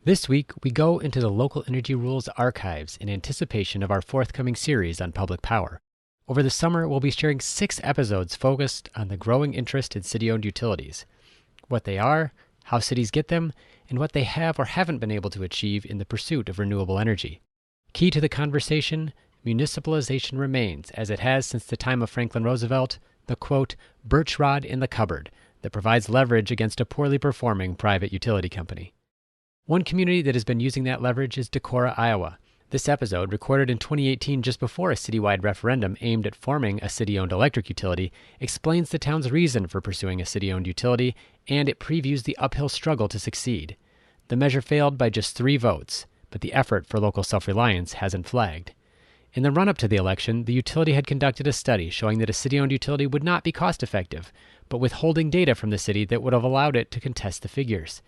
This week, we go into the Local Energy Rules archives in anticipation of our forthcoming series on public power. Over the summer, we'll be sharing 6 episodes focused on the growing interest in city-owned utilities, what they are, how cities get them, and what they have or haven't been able to achieve in the pursuit of renewable energy. Key to the conversation, municipalization remains, as it has since the time of Franklin Roosevelt, the, quote, birch rod in the cupboard that provides leverage against a poorly performing private utility company. One community that has been using that leverage is Decorah, Iowa. This episode, recorded in 2018 just before a citywide referendum aimed at forming a city-owned electric utility, explains the town's reason for pursuing a city-owned utility, and it previews the uphill struggle to succeed. The measure failed by just 3 votes, but the effort for local self-reliance hasn't flagged. In the run-up to the election, the utility had conducted a study showing that a city-owned utility would not be cost-effective, but withholding data from the city that would have allowed it to contest the figures.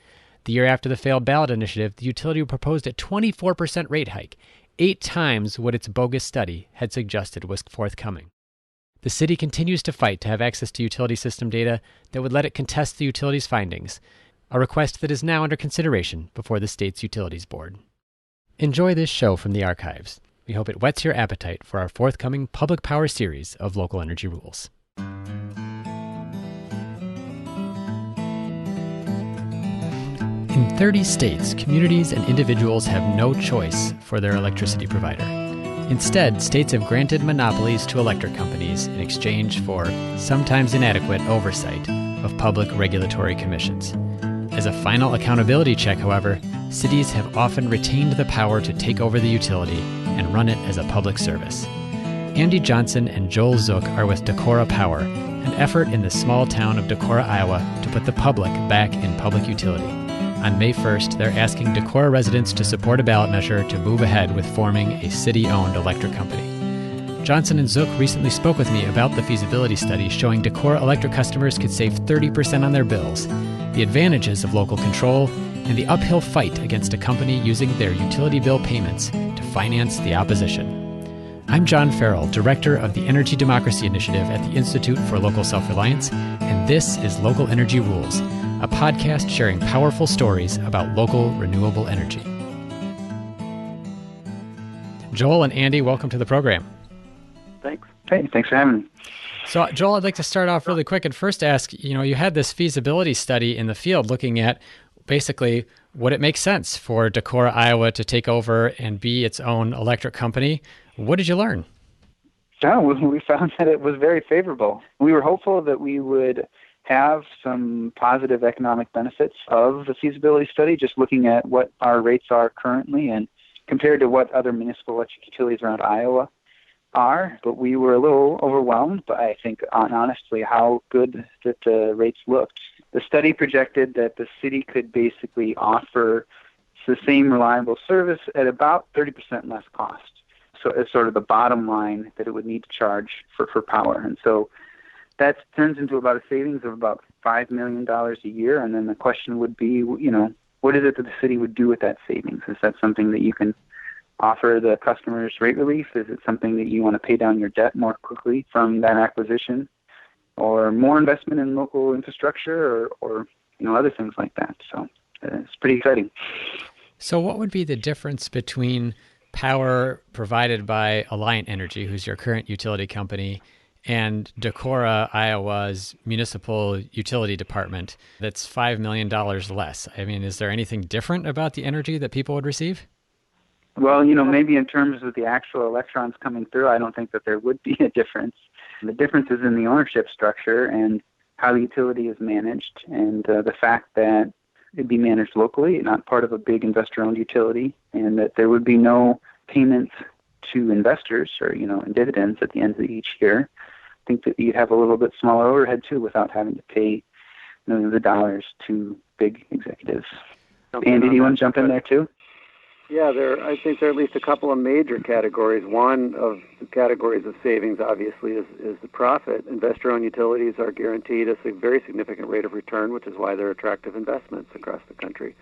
The year after the failed Ballot initiative, the utility proposed a 24% rate hike, 8 times what its bogus study had suggested was forthcoming. The city continues to fight to have access to utility system data that would let it contest the utility's findings, a request that is now under consideration before the state's utilities board. Enjoy this show from the archives. We hope it whets your appetite for our forthcoming public power series of Local Energy Rules. In 30 states, communities and individuals have no choice for their electricity provider. Instead, states have granted monopolies to electric companies in exchange for sometimes inadequate oversight of public regulatory commissions. As a final accountability check, however, cities have often retained the power to take over the utility and run it as a public service. Andy Johnson and Joel Zook are with Decorah Power, an effort in the small town of Decorah, Iowa, to put the public back in public utility. On May 1st, they're asking Decorah residents to support a ballot measure to move ahead with forming a city-owned electric company. Johnson and Zook recently spoke with me about the feasibility study showing Decorah electric customers could save 30% on their bills, the advantages of local control, and the uphill fight against a company using their utility bill payments to finance the opposition. I'm John Farrell, Director of the Energy Democracy Initiative at the Institute for Local Self-Reliance, and this is Local Energy Rules, a podcast sharing powerful stories about local renewable energy. Joel and Andy, welcome to the program. Thanks. Hey, thanks for having me. So, Joel, I'd like to start off really quick and first ask, you had this feasibility study in the field looking at basically would it make sense for Decorah, Iowa to take over and be its own electric company. What did you learn? We found that it was very favorable. We were hopeful that we would have some positive economic benefits of the feasibility study, just looking at what our rates are currently and compared to what other municipal electric utilities around Iowa are. But we were a little overwhelmed by, I think, honestly, how good that the rates looked. The study projected that the city could basically offer the same reliable service at about 30% less cost. So it's sort of the bottom line that it would need to charge for power. And so that turns into about a savings of about $5 million a year. And then the question would be, what is it that the city would do with that savings? Is that something that you can offer the customers rate relief? Is it something that you want to pay down your debt more quickly from that acquisition? Or more investment in local infrastructure or other things like that. So it's pretty exciting. So what would be the difference between power provided by Alliant Energy, who's your current utility company, and Decorah, Iowa's municipal utility department that's $5 million less? I mean, is there anything different about the energy that people would receive? Well, maybe in terms of the actual electrons coming through, I don't think that there would be a difference. The difference is in the ownership structure and how the utility is managed, and the fact that it'd be managed locally, not part of a big investor-owned utility, and that there would be no payments to investors or, in dividends at the end of each year. I think that you'd have a little bit smaller overhead, too, without having to pay millions of dollars to big executives. Andy, do you want to jump in there, too? Yeah, I think there are at least a couple of major categories. One of the categories of savings, obviously, is the profit. Investor-owned utilities are guaranteed a very significant rate of return, which is why they're attractive investments across the country.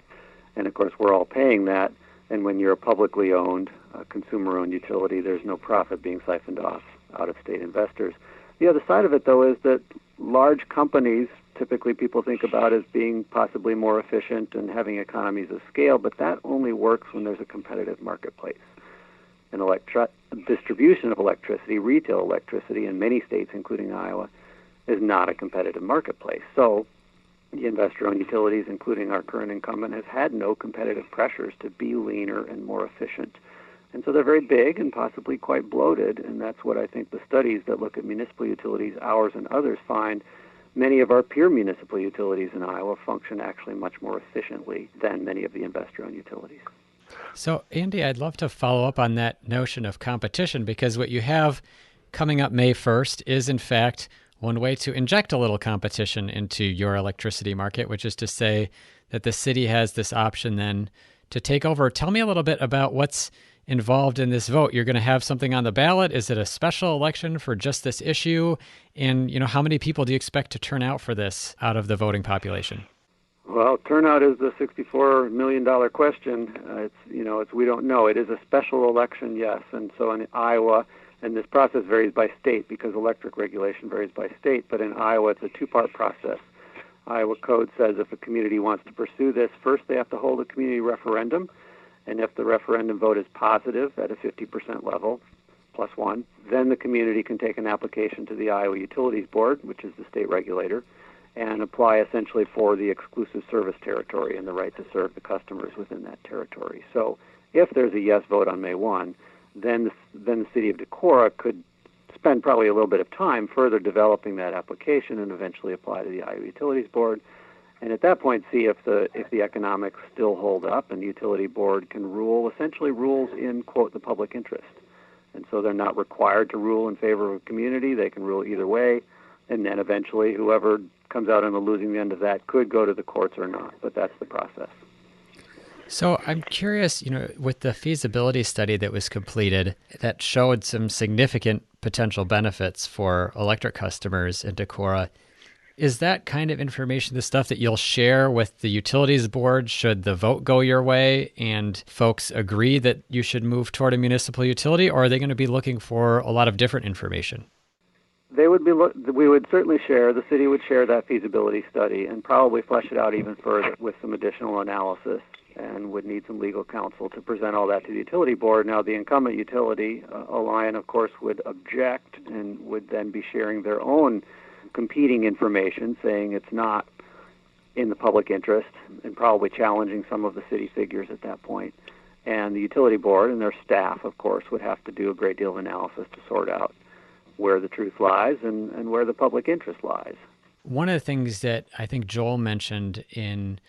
And, of course, we're all paying that. And when you're a publicly owned, consumer-owned utility, there's no profit being siphoned off out-of-state investors. The other side of it, though, is that large companies, typically people think about as being possibly more efficient and having economies of scale, but that only works when there's a competitive marketplace. And distribution of electricity, retail electricity in many states, including Iowa, is not a competitive marketplace. So the investor-owned utilities, including our current incumbent, has had no competitive pressures to be leaner and more efficient. And so they're very big and possibly quite bloated, and that's what I think the studies that look at municipal utilities, ours and others, find. Many of our peer municipal utilities in Iowa function actually much more efficiently than many of the investor-owned utilities. So, Andy, I'd love to follow up on that notion of competition, because what you have coming up May 1st is, in fact, one way to inject a little competition into your electricity market, which is to say that the city has this option then to take over. Tell me a little bit about what's involved in this vote. You're going to have something on the ballot. Is it a special election for just this issue? And, how many people do you expect to turn out for this out of the voting population? Well, turnout is the $64 million question. We don't know. It is a special election, yes. And so in Iowa, and this process varies by state because electric regulation varies by state, but in Iowa it's a two-part process. Iowa code says if a community wants to pursue this, first they have to hold a community referendum, and if the referendum vote is positive at a 50% level, plus one, then the community can take an application to the Iowa Utilities Board, which is the state regulator, and apply essentially for the exclusive service territory and the right to serve the customers within that territory. So if there's a yes vote on May 1, then the city of Decorah could spend probably a little bit of time further developing that application and eventually apply to the Iowa Utilities Board. And at that point, see if the economics still hold up, and the utility board can essentially rules in, quote, the public interest. And so they're not required to rule in favor of a community. They can rule either way. And then eventually whoever comes out on the losing end of that could go to the courts or not. But that's the process. So I'm curious, with the feasibility study that was completed that showed some significant potential benefits for electric customers in Decorah, is that kind of information the stuff that you'll share with the utilities board should the vote go your way and folks agree that you should move toward a municipal utility, or are they going to be looking for a lot of different information? We would certainly share, the city would share that feasibility study and probably flesh it out even further with some additional analysis, and would need some legal counsel to present all that to the utility board. Now, the incumbent utility, Alliant, of course, would object and would then be sharing their own competing information, saying it's not in the public interest, and probably challenging some of the city figures at that point. And the utility board and their staff, of course, would have to do a great deal of analysis to sort out where the truth lies and where the public interest lies. One of the things that I think Joel mentioned in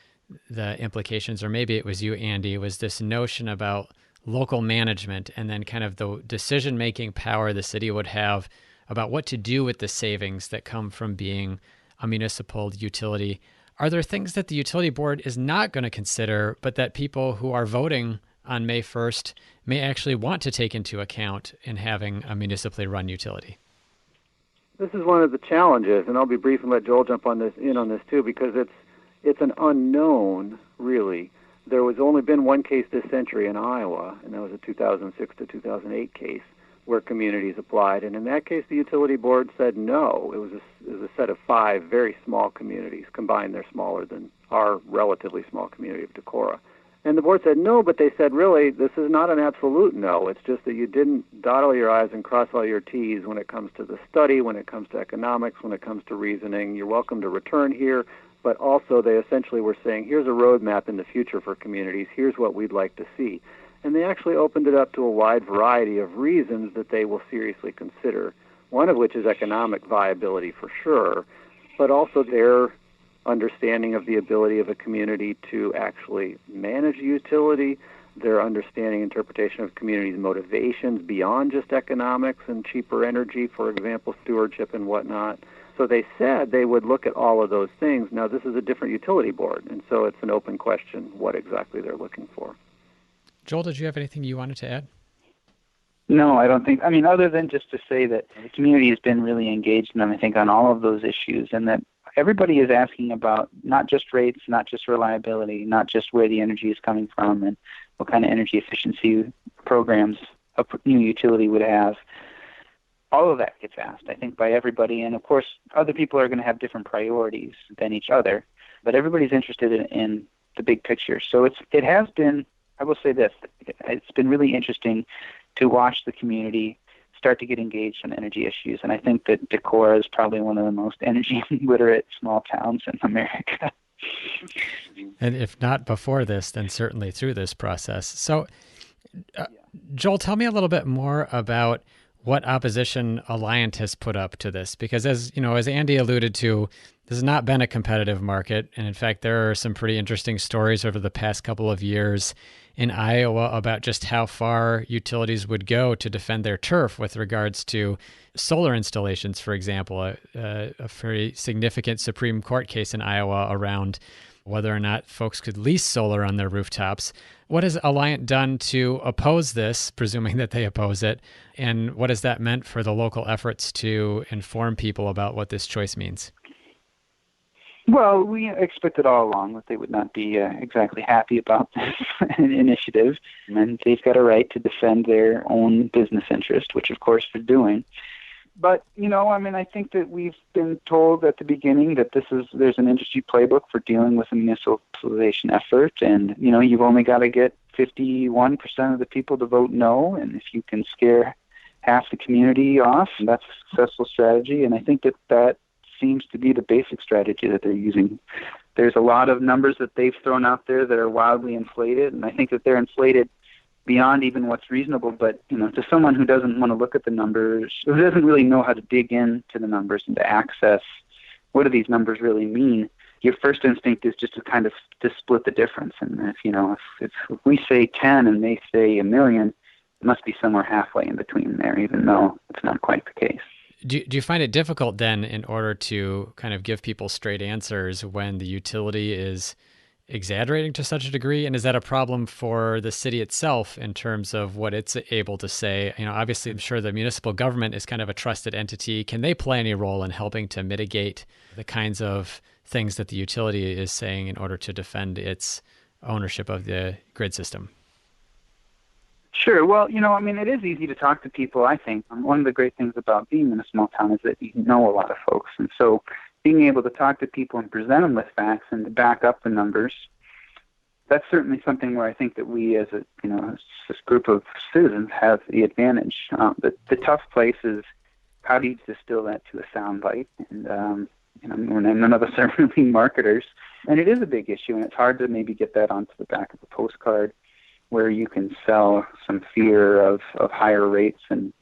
the implications, or maybe it was you, Andy, was this notion about local management and then kind of the decision-making power the city would have about what to do with the savings that come from being a municipal utility. Are there things that the utility board is not going to consider, but that people who are voting on May 1st may actually want to take into account in having a municipally run utility? This is one of the challenges, and I'll be brief and let Joel jump on this too, because it's an unknown, really. There was only been one case this century in Iowa, and that was a 2006 to 2008 case where communities applied. And in that case, the utility board said no. It was a set of 5 very small communities. Combined, they're smaller than our relatively small community of Decorah. And the board said no, but they said, really, this is not an absolute no. It's just that you didn't dot all your I's and cross all your T's when it comes to the study, when it comes to economics, when it comes to reasoning. You're welcome to return here. But also they essentially were saying, here's a roadmap in the future for communities. Here's what we'd like to see. And they actually opened it up to a wide variety of reasons that they will seriously consider, one of which is economic viability for sure, but also their understanding of the ability of a community to actually manage a utility, their understanding, interpretation of communities' motivations beyond just economics and cheaper energy, for example, stewardship and whatnot. So they said they would look at all of those things. Now, this is a different utility board, and so it's an open question what exactly they're looking for. Joel, did you have anything you wanted to add? No, I don't think. I mean, other than just to say that the community has been really engaged in them, I think, on all of those issues, and that everybody is asking about not just rates, not just reliability, not just where the energy is coming from and what kind of energy efficiency programs a new utility would have. all of that gets asked, I think, by everybody. And of course, other people are going to have different priorities than each other, but everybody's interested in the big picture. So it has been, I will say this, it's been really interesting to watch the community start to get engaged on energy issues. And I think that Decorah is probably one of the most energy literate small towns in America. And if not before this, then certainly through this process. So, Joel, tell me a little bit more about what opposition Alliant has put up to this, because as Andy alluded to, this has not been a competitive market. And in fact, there are some pretty interesting stories over the past couple of years in Iowa about just how far utilities would go to defend their turf with regards to solar installations, for example, a very significant Supreme Court case in Iowa around whether or not folks could lease solar on their rooftops. What has Alliant done to oppose this, presuming that they oppose it? And what has that meant for the local efforts to inform people about what this choice means? Well, we expected all along that they would not be exactly happy about this initiative, and they've got a right to defend their own business interest, which of course they're doing. But, I think that we've been told at the beginning that there's an industry playbook for dealing with a municipalization effort, and, you've only got to get 51% of the people to vote no, and if you can scare half the community off, that's a successful strategy, and I think that seems to be the basic strategy that they're using. There's a lot of numbers that they've thrown out there that are wildly inflated, and I think that they're inflated beyond even what's reasonable. But, to someone who doesn't want to look at the numbers, who doesn't really know how to dig into the numbers and to access what do these numbers really mean, your first instinct is just to kind of to split the difference. And if we say 10 and they say a million, it must be somewhere halfway in between there, even though it's not quite the case. Do you find it difficult then, in order to kind of give people straight answers, when the utility is exaggerating to such a degree? And is that a problem for the city itself in terms of what it's able to say? Obviously, I'm sure the municipal government is kind of a trusted entity. Can they play any role in helping to mitigate the kinds of things that the utility is saying in order to defend its ownership of the grid system? Sure. Well, it is easy to talk to people, I think. One of the great things about being in a small town is that you know a lot of folks. And so being able to talk to people and present them with facts and to back up the numbers, that's certainly something where I think that we as this group of citizens have the advantage. The tough place is, how do you distill that to a sound bite? And, none of us are really marketers. And it is a big issue, and it's hard to maybe get that onto the back of a postcard where you can sell some fear of higher rates, and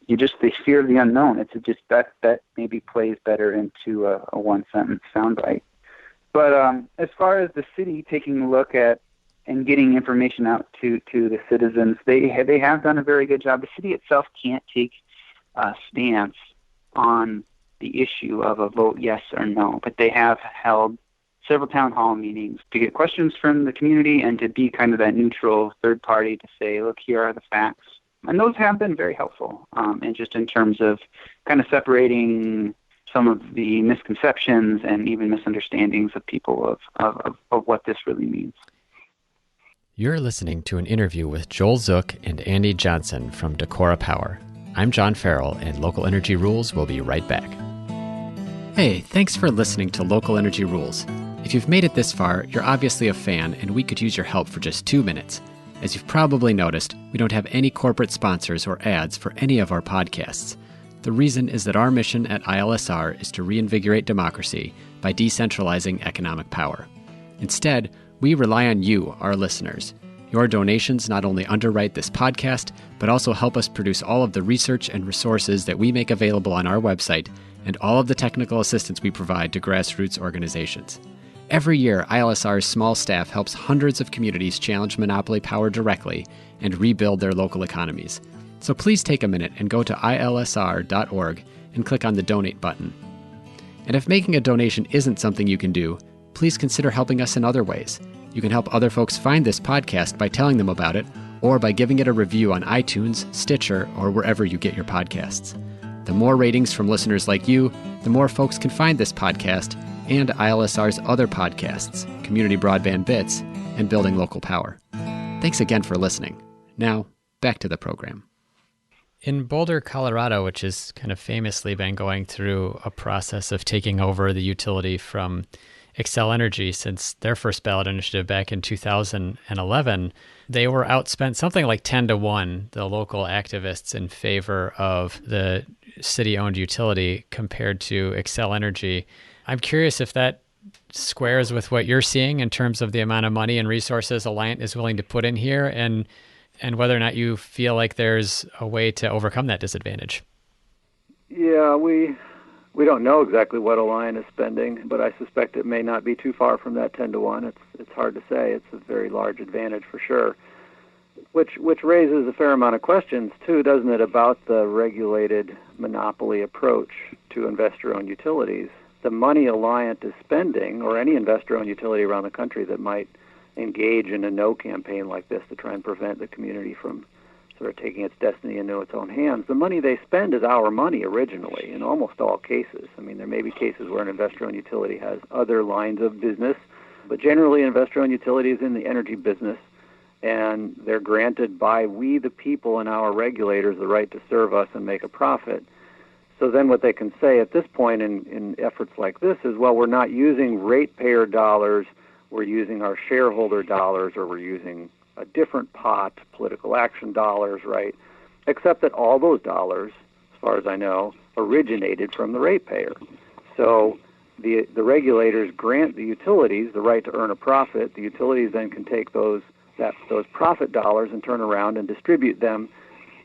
the fear of the unknown. It's just that maybe plays better into a one-sentence soundbite. But as far as the city taking a look at and getting information out to the citizens, they have done a very good job. The city itself can't take a stance on the issue of a vote yes or no, but they have held several town hall meetings to get questions from the community and to be kind of that neutral third party to say, look, here are the facts. And those have been very helpful, and just in terms of kind of separating some of the misconceptions and even misunderstandings of people of what this really means. You're listening to an interview with Joel Zook and Andy Johnson from Decorah Power. I'm John Farrell, and Local Energy Rules will be right back. Hey, thanks for listening to Local Energy Rules. If you've made it this far, you're obviously a fan, and we could use your help for just 2 minutes. As you've probably noticed, we don't have any corporate sponsors or ads for any of our podcasts. The reason is that our mission at ILSR is to reinvigorate democracy by decentralizing economic power. Instead, we rely on you, our listeners. Your donations not only underwrite this podcast, but also help us produce all of the research and resources that we make available on our website, and all of the technical assistance we provide to grassroots organizations. Every year, ILSR's small staff helps hundreds of communities challenge monopoly power directly and rebuild their local economies. So please take a minute and go to ilsr.org and click on the donate button. And if making a donation isn't something you can do, please consider helping us in other ways. You can help other folks find this podcast by telling them about it, or by giving it a review on iTunes, Stitcher, or wherever you get your podcasts. The more ratings from listeners like you, the more folks can find this podcast and ILSR's other podcasts, Community Broadband Bits, and Building Local Power. Thanks again for listening. Now, back to the program. In Boulder, Colorado, which has kind of famously been going through a process of taking over the utility from Xcel Energy since their first ballot initiative back in 2011, they were outspent something like 10-1, the local activists in favor of the city-owned utility compared to Xcel Energy. I'm curious if that squares with what you're seeing in terms of the amount of money and resources Alliant is willing to put in here, and whether or not you feel like there's a way to overcome that disadvantage. Yeah, we don't know exactly what Alliant is spending, but I suspect it may not be too far from that 10-1. It's hard to say. It's a very large advantage for sure, which raises a fair amount of questions too, doesn't it, about the regulated monopoly approach to investor-owned utilities. The money Alliant is spending, or any investor-owned utility around the country that might engage in a no campaign like this to try and prevent the community from sort of taking its destiny into its own hands, the money they spend is our money originally in almost all cases. I mean, there may be cases where an investor-owned utility has other lines of business, but generally an investor-owned utility is in the energy business, and they're granted by we, the people, and our regulators the right to serve us and make a profit. So then what they can say at this point in efforts like this is, well, we're not using ratepayer dollars, we're using our shareholder dollars, or we're using a different pot, political action dollars, right? Except that all those dollars, as far as I know, originated from the ratepayer. So the regulators grant the utilities the right to earn a profit. The utilities then can take those profit dollars and turn around and distribute them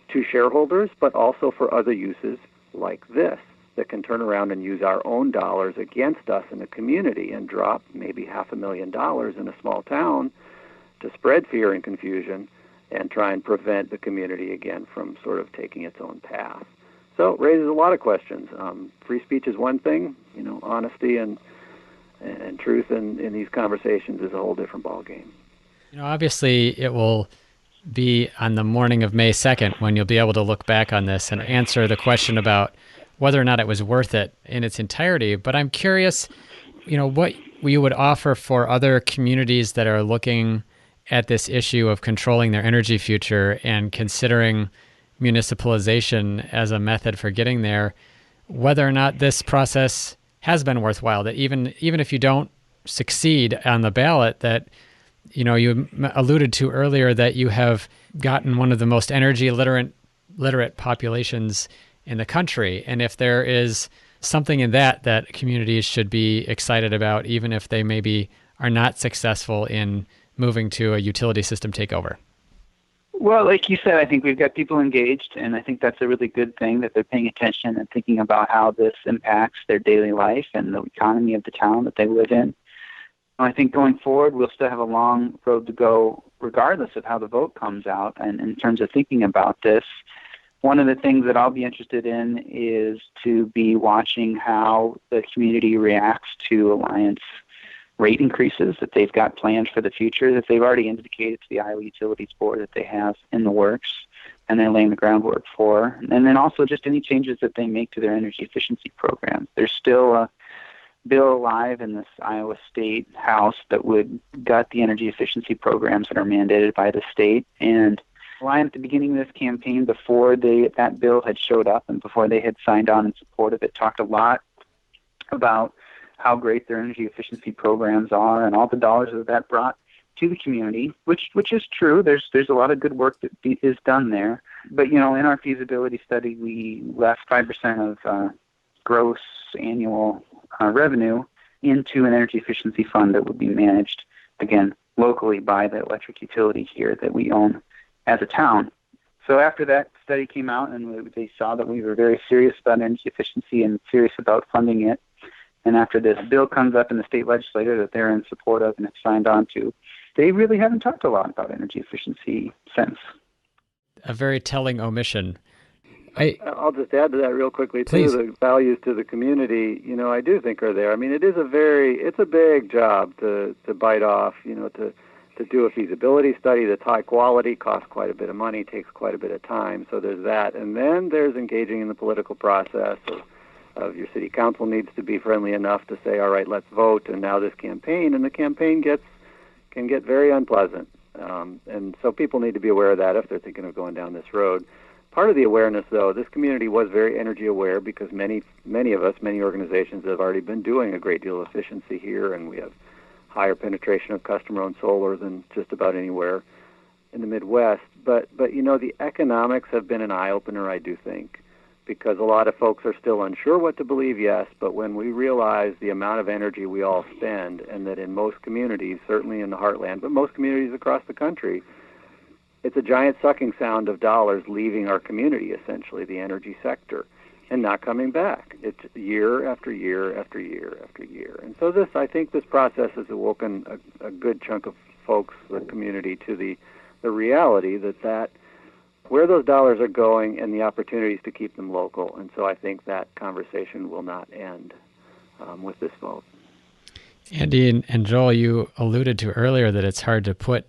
to shareholders, but also for other uses like this, that can turn around and use our own dollars against us in the community and drop maybe $500,000 in a small town to spread fear and confusion and try and prevent the community again from sort of taking its own path. So it raises a lot of questions. Free speech is one thing, honesty and truth in these conversations is a whole different ballgame. Obviously it will be on the morning of May 2nd when you'll be able to look back on this and answer the question about whether or not it was worth it in its entirety. But I'm curious, what you would offer for other communities that are looking at this issue of controlling their energy future and considering municipalization as a method for getting there, whether or not this process has been worthwhile, that even if you don't succeed on the ballot, that you alluded to earlier that you have gotten one of the most energy literate populations in the country. And if there is something in that communities should be excited about, even if they maybe are not successful in moving to a utility system takeover. Well, like you said, I think we've got people engaged, and I think that's a really good thing that they're paying attention and thinking about how this impacts their daily life and the economy of the town that they live in. I think going forward, we'll still have a long road to go regardless of how the vote comes out. And in terms of thinking about this, one of the things that I'll be interested in is to be watching how the community reacts to Alliance rate increases that they've got planned for the future, that they've already indicated to the Iowa Utilities Board that they have in the works and they're laying the groundwork for. And then also just any changes that they make to their energy efficiency programs. There's still a bill alive in this Iowa State House that would gut the energy efficiency programs that are mandated by the state. And Alliant, at the beginning of this campaign, before that bill had showed up and before they had signed on in support of it, talked a lot about how great their energy efficiency programs are and all the dollars that brought to the community, which is true. There's a lot of good work that is done there. But, in our feasibility study, we left 5% of gross annual revenue into an energy efficiency fund that would be managed, again, locally by the electric utility here that we own as a town. So after that study came out and they saw that we were very serious about energy efficiency and serious about funding it, and after this bill comes up in the state legislature that they're in support of and have signed on to, they really haven't talked a lot about energy efficiency since. A very telling omission. I'll just add to that real quickly, too. Please. The values to the community, I do think are there. I mean, it's a big job to bite off, to do a feasibility study that's high quality, costs quite a bit of money, takes quite a bit of time. So there's that. And then there's engaging in the political process of your city council needs to be friendly enough to say, all right, let's vote, and now this campaign. And the campaign can get very unpleasant. And so people need to be aware of that if they're thinking of going down this road. Part of the awareness, though, this community was very energy aware because many organizations have already been doing a great deal of efficiency here, and we have higher penetration of customer-owned solar than just about anywhere in the Midwest. But the economics have been an eye-opener, I do think, because a lot of folks are still unsure what to believe, yes, but when we realize the amount of energy we all spend, and that in most communities, certainly in the heartland, but most communities across the country, it's a giant sucking sound of dollars leaving our community, essentially, the energy sector, and not coming back. It's year after year after year after year. And so I think this process has awoken a good chunk of folks, the community, to the reality that where those dollars are going and the opportunities to keep them local. And so I think that conversation will not end with this vote. Andy and Joel, you alluded to earlier that it's hard to put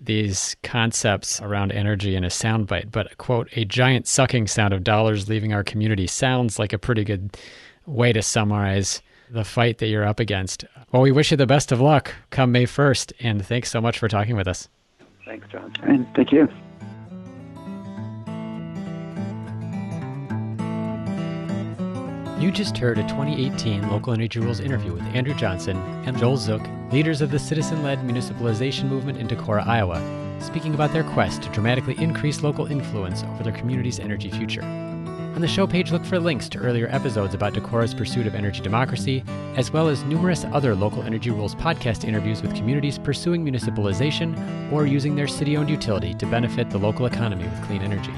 these concepts around energy in a soundbite, but, quote, a giant sucking sound of dollars leaving our community sounds like a pretty good way to summarize the fight that you're up against. Well, we wish you the best of luck come May 1st, and thanks so much for talking with us. Thanks, John. And thank you. You just heard a 2018 Local Energy Rules interview with Andrew Johnson and Joel Zook, leaders of the citizen-led municipalization movement in Decorah, Iowa, speaking about their quest to dramatically increase local influence over their community's energy future. On the show page, look for links to earlier episodes about Decorah's pursuit of energy democracy, as well as numerous other Local Energy Rules podcast interviews with communities pursuing municipalization or using their city-owned utility to benefit the local economy with clean energy.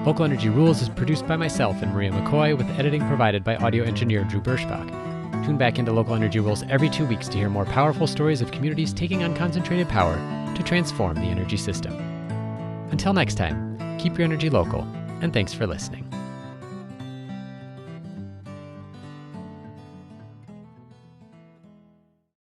Local Energy Rules is produced by myself and Maria McCoy, with editing provided by audio engineer Drew Birschbach. Tune back into Local Energy Rules every 2 weeks to hear more powerful stories of communities taking on concentrated power to transform the energy system. Until next time, keep your energy local, and thanks for listening.